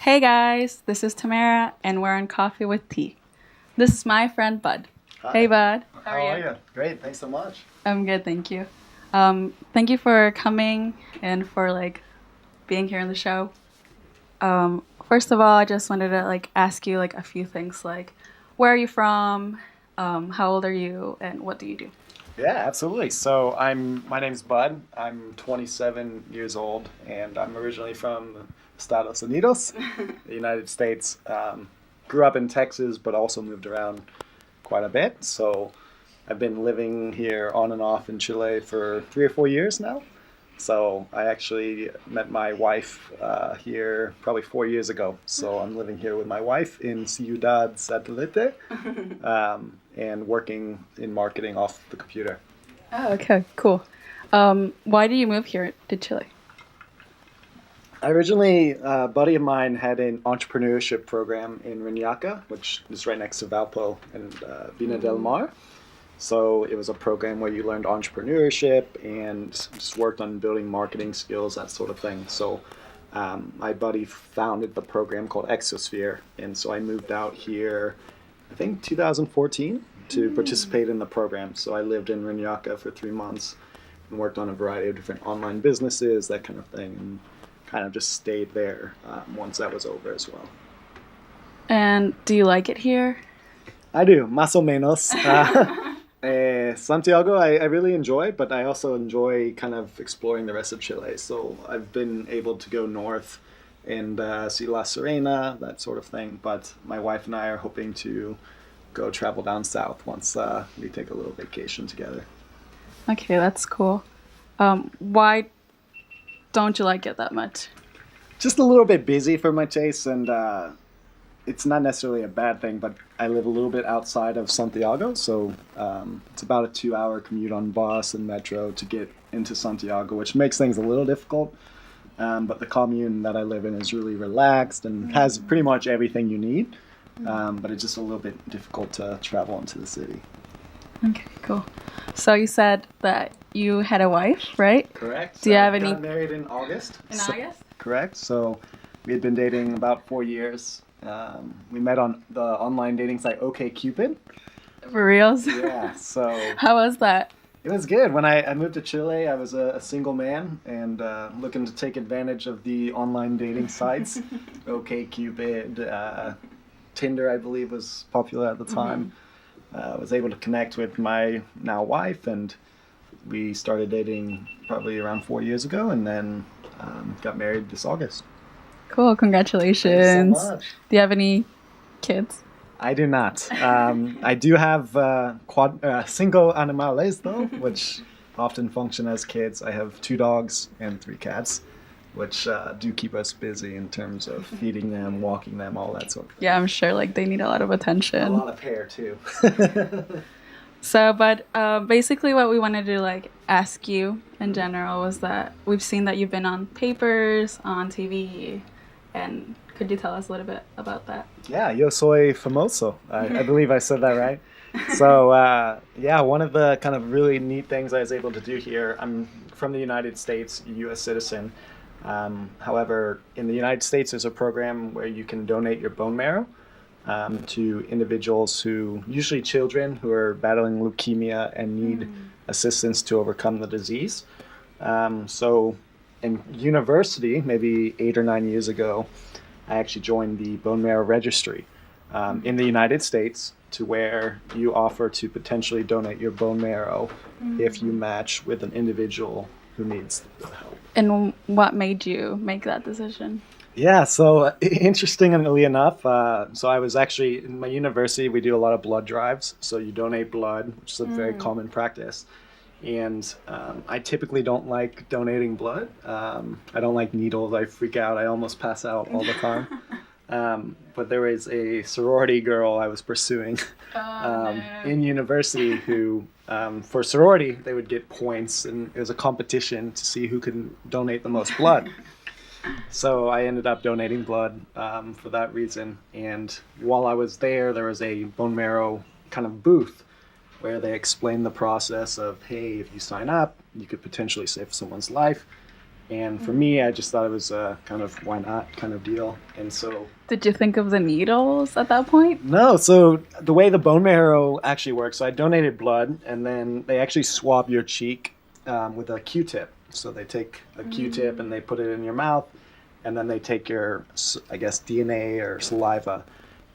Hey guys, this is Tamara, and we're on Coffee with Tea. This is my friend Bud. Hi. Hey Bud, How are you? Great, thanks so much. I'm good, thank you. Thank you for coming and for being here on the show. First of all, I just wanted to ask you a few things, where are you from, how old are you, and what do you do? Yeah, absolutely. So my name's Bud. I'm 27 years old, and I'm originally from Estados Unidos, the United States. Grew up in Texas, but also moved around quite a bit. So I've been living here on and off in Chile for 3 or 4 years now. So I actually met my wife here probably 4 years ago. So I'm living here with my wife in Ciudad Satélite and working in marketing off the computer. Oh, okay, cool. Why did you move here to Chile? Originally, a buddy of mine had an entrepreneurship program in Reñaca, which is right next to Valpo and Vina del Mar. So it was a program where you learned entrepreneurship and just worked on building marketing skills, that sort of thing. So my buddy founded the program called Exosphere, and so I moved out here, I think 2014, to participate in the program. So I lived in Reñaca for 3 months and worked on a variety of different online businesses, that kind of thing, and kind of just stayed there once that was over as well. And do you like it here? I do, más o menos. Santiago, I really enjoy, but I also enjoy kind of exploring the rest of Chile. So I've been able to go north and see La Serena, that sort of thing. But my wife and I are hoping to go travel down south once we take a little vacation together. Okay, that's cool. Why don't you like it that much? Just a little bit busy for my taste, and it's not necessarily a bad thing, but I live a little bit outside of Santiago, so it's about a 2-hour commute on bus and metro to get into Santiago, which makes things a little difficult. But the commune that I live in is really relaxed and has pretty much everything you need, but it's just a little bit difficult to travel into the city. Okay, cool. So you said that you had a wife, right? Correct. Do you have any? Got married in August. In August? Correct. So we had been dating about 4 years. We met on the online dating site OkCupid. For reals? Yeah. So How was that? it was good. When I moved to Chile, I was a single man and looking to take advantage of the online dating sites. OkCupid, Tinder, I believe, was popular at the time. I was able to connect with my now wife, and we started dating probably around 4 years ago, and then got married this August. Cool, congratulations. Thanks so much. Do you have any kids? I do not. I do have cinco animales, though, which often function as kids. I have 2 dogs and 3 cats, which do keep us busy in terms of feeding them, walking them, all that sort of thing. Yeah, I'm sure they need a lot of attention. A lot of hair, too. So, but basically what we wanted to ask you in general was that we've seen that you've been on papers, on TV, and could you tell us a little bit about that? Yeah, yo soy famoso. I believe I said that right. So, one of the kind of really neat things I was able to do here, I'm from the United States, a U.S. citizen. However, in the United States, there's a program where you can donate your bone marrow to individuals usually children who are battling leukemia and need assistance to overcome the disease. So in university, maybe 8 or 9 years ago, I actually joined the bone marrow registry in the United States, to where you offer to potentially donate your bone marrow if you match with an individual who needs the help. And what made you make that decision? Yeah, so interestingly enough, so I was actually, in my university, we do a lot of blood drives. So you donate blood, which is a very common practice. And I typically don't like donating blood. I don't like needles. I freak out. I almost pass out all the time. But there was a sorority girl I was pursuing in university who, for sorority, they would get points. And it was a competition to see who could donate the most blood. So I ended up donating blood for that reason. And while I was there was a bone marrow kind of booth where they explained the process of, hey, if you sign up, you could potentially save someone's life. And for me, I just thought it was a kind of why not kind of deal. And so... Did you think of the needles at that point? No, so the way the bone marrow actually works, so I donated blood, and then they actually swab your cheek with a Q-tip. So they take a Q-tip and they put it in your mouth, and then they take your, I guess, DNA or saliva,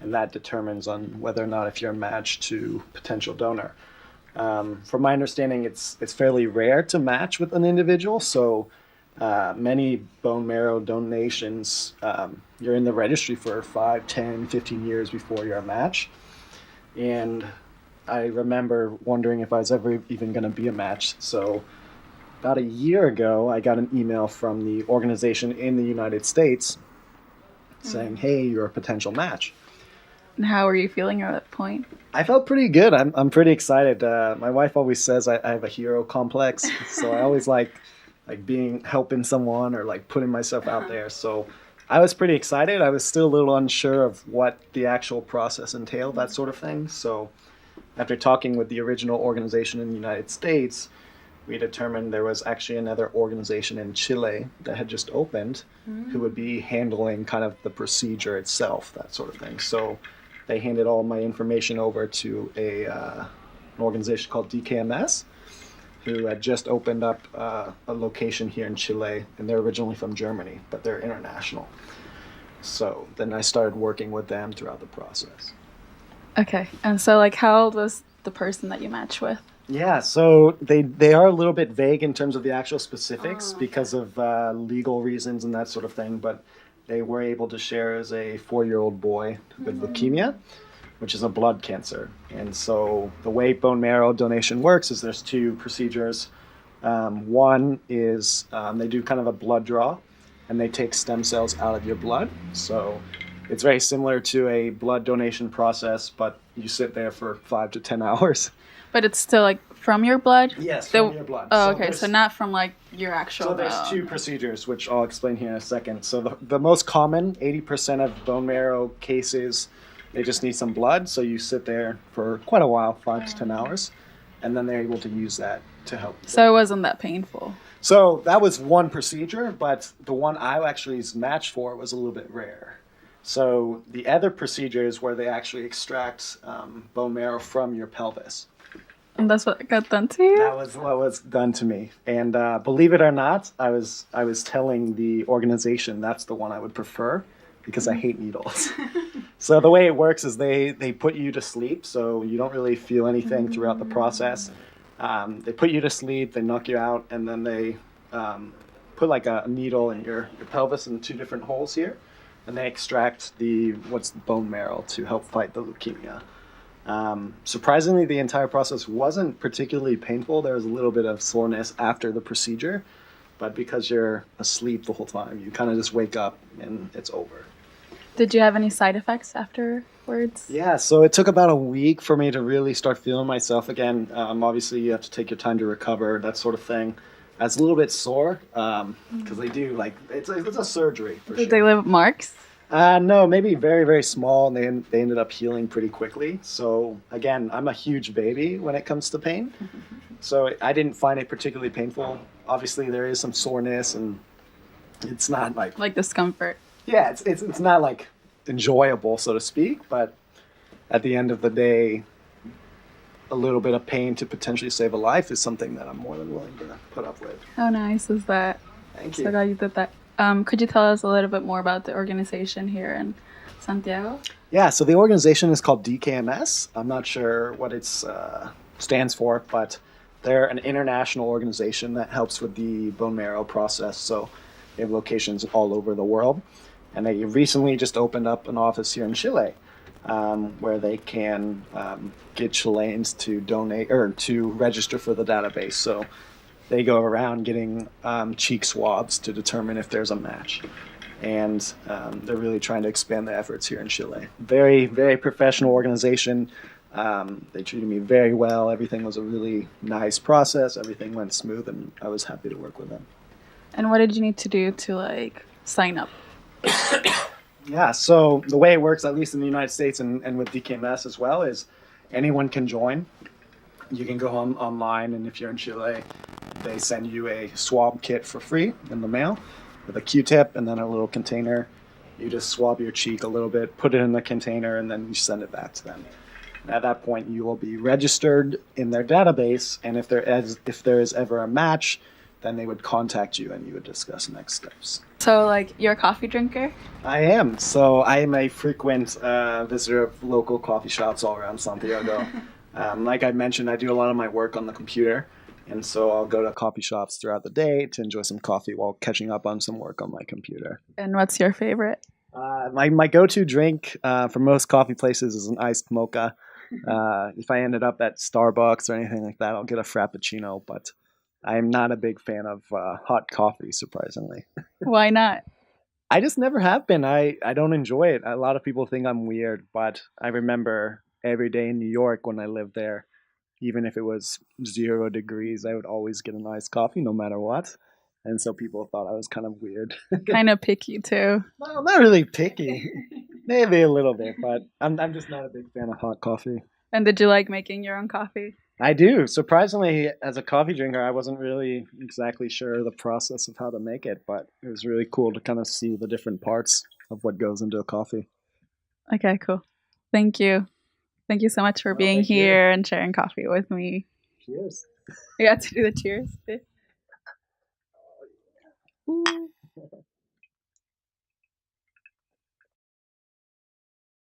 and that determines on whether or not if you're a match to potential donor. From my understanding, it's fairly rare to match with an individual, so many bone marrow donations, you're in the registry for 5, 10, 15 years before you're a match. And I remember wondering if I was ever even going to be a match. So about a year ago, I got an email from the organization in the United States saying, hey, you're a potential match. And how were you feeling at that point? I felt pretty good. I'm pretty excited. My wife always says I have a hero complex, so I always like helping someone or like putting myself out there. So I was pretty excited. I was still a little unsure of what the actual process entailed, that sort of thing. So after talking with the original organization in the United States, we determined there was actually another organization in Chile that had just opened who would be handling kind of the procedure itself, that sort of thing. So they handed all my information over to an organization called DKMS, who had just opened up a location here in Chile, and they're originally from Germany, but they're international. So then I started working with them throughout the process. Okay, and so like how old was the person that you matched with? Yeah, so they are a little bit vague in terms of the actual specifics because of legal reasons and that sort of thing, but they were able to share as a 4-year-old boy with leukemia, which is a blood cancer. And so the way bone marrow donation works is there's 2 procedures. One is they do kind of a blood draw, and they take stem cells out of your blood. So it's very similar to a blood donation process, but you sit there for 5 to 10 hours. But it's still like from your blood? Yes, from your blood. Oh, okay, so not from like your actual... So there's 2 procedures, which I'll explain here in a second. So the most common, 80% of bone marrow cases, they just need some blood. So you sit there for quite a while, 5 to 10 hours, and then they're able to use that to help. So it wasn't that painful? So that was one procedure, but the one I actually was matched for was a little bit rare. So the other procedure is where they actually extract bone marrow from your pelvis. And that's what got done to you? That was what was done to me. And believe it or not, I was telling the organization that's the one I would prefer because I hate needles. So the way it works is they put you to sleep, so you don't really feel anything throughout the process. They put you to sleep, they knock you out, and then they put like a needle in your pelvis in 2 different holes here, and they extract the bone marrow to help fight the leukemia. Surprisingly, the entire process wasn't particularly painful. There was a little bit of soreness after the procedure, but because you're asleep the whole time, you kind of just wake up and it's over. Did you have any side effects afterwards? Yeah, so it took about a week for me to really start feeling myself again. Obviously, you have to take your time to recover, that sort of thing. I was a little bit sore because they do, like, it's a surgery for sure. Did they leave marks? No, maybe very, very small, and they ended up healing pretty quickly. So, again, I'm a huge baby when it comes to pain. So I didn't find it particularly painful. Obviously, there is some soreness, and it's not like... Like discomfort. Yeah, it's not like enjoyable, so to speak, but at the end of the day, a little bit of pain to potentially save a life is something that I'm more than willing to put up with. How nice is that? Thank you. So glad you did that. Could you tell us a little bit more about the organization here in Santiago? Yeah, so the organization is called DKMS. I'm not sure what it stands for, but they're an international organization that helps with the bone marrow process. So they have locations all over the world. And they recently just opened up an office here in Chile where they can get Chileans to donate or to register for the database. So they go around getting cheek swabs to determine if there's a match. And they're really trying to expand the efforts here in Chile. Very, very professional organization. They treated me very well. Everything was a really nice process. Everything went smooth, and I was happy to work with them. And what did you need to do to, like, sign up? Yeah, so the way it works, at least in the United States and with DKMS as well, is anyone can join. You can go online, and if you're in Chile, they send you a swab kit for free in the mail with a Q-tip and then a little container. You just swab your cheek a little bit, put it in the container, and then you send it back to them. At that point, you will be registered in their database, and if there is ever a match, then they would contact you and you would discuss next steps. So, like, you're a coffee drinker? I am. So I am a frequent visitor of local coffee shops all around Santiago. Like I mentioned, I do a lot of my work on the computer, and so I'll go to coffee shops throughout the day to enjoy some coffee while catching up on some work on my computer. And what's your favorite? My go-to drink for most coffee places is an iced mocha. If I ended up at Starbucks or anything like that, I'll get a frappuccino, but I'm not a big fan of hot coffee, surprisingly. Why not? I just never have been. I don't enjoy it. A lot of people think I'm weird, but I remember every day in New York when I lived there, even if it was 0 degrees, I would always get an iced coffee no matter what. And so people thought I was kind of weird. Kind of picky, too. Well, not really picky. Maybe a little bit, but I'm just not a big fan of hot coffee. And did you like making your own coffee? I do. Surprisingly, as a coffee drinker, I wasn't really exactly sure the process of how to make it, but it was really cool to kind of see the different parts of what goes into a coffee. Okay, cool. Thank you. Thank you so much for being here and sharing coffee with me. Cheers. We got to do the cheers. Ooh.